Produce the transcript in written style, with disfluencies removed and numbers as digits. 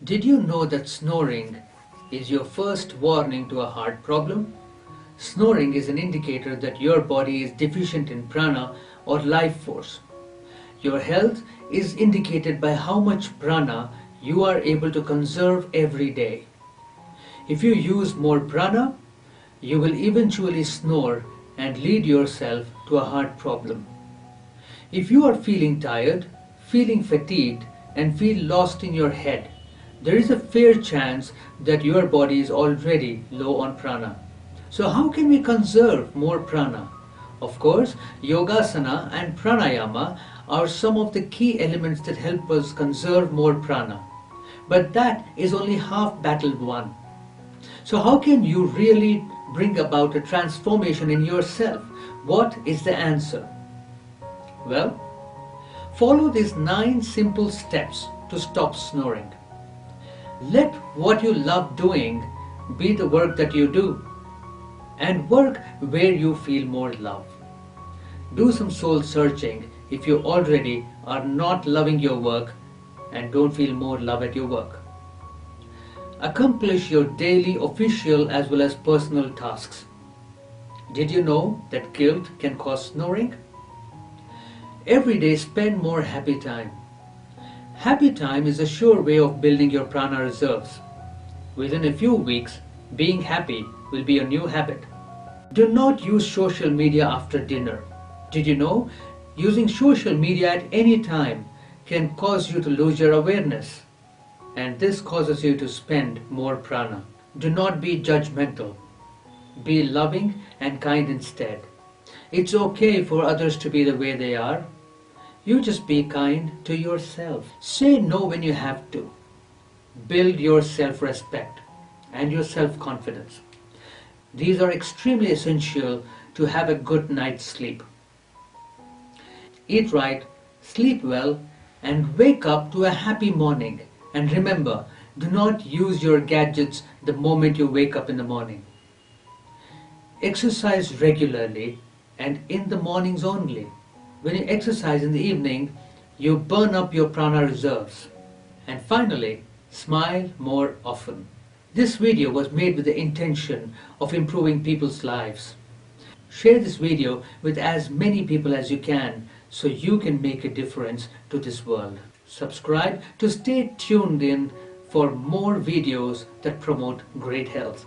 Did you know that snoring is your first warning to a heart problem? Snoring is an indicator that your body is deficient in prana or life force. Your health is indicated by how much prana you are able to conserve every day. If you use more prana, you will eventually snore and lead yourself to a heart problem. If you are feeling tired, feeling fatigued, and feel lost in your head, there is a fair chance that your body is already low on prana. So how can we conserve more prana? Of course, yogasana and pranayama are some of the key elements that help us conserve more prana. But that is only half battle won. So how can you really bring about a transformation in yourself? What is the answer? Well, follow these 9 simple steps to stop snoring. Let what you love doing be the work that you do, and work where you feel more love. Do some soul searching if you already are not loving your work and don't feel more love at your work. Accomplish your daily official as well as personal tasks. Did you know that guilt can cause snoring? Every day spend more happy time. Happy time is a sure way of building your prana reserves. Within a few weeks, being happy will be a new habit. Do not use social media after dinner. Did you know using social media at any time can cause you to lose your awareness? And this causes you to spend more prana. Do not be judgmental. Be loving and kind instead. It's okay for others to be the way they are. You just be kind to yourself. Say no when you have to. Build your self-respect and your self-confidence. These are extremely essential to have a good night's sleep. Eat right, sleep well, and wake up to a happy morning. And remember, do not use your gadgets the moment you wake up in the morning. Exercise regularly and in the mornings only. When you exercise in the evening, you burn up your prana reserves. And finally, smile more often. This video was made with the intention of improving people's lives. Share this video with as many people as you can so you can make a difference to this world. Subscribe to stay tuned in for more videos that promote great health.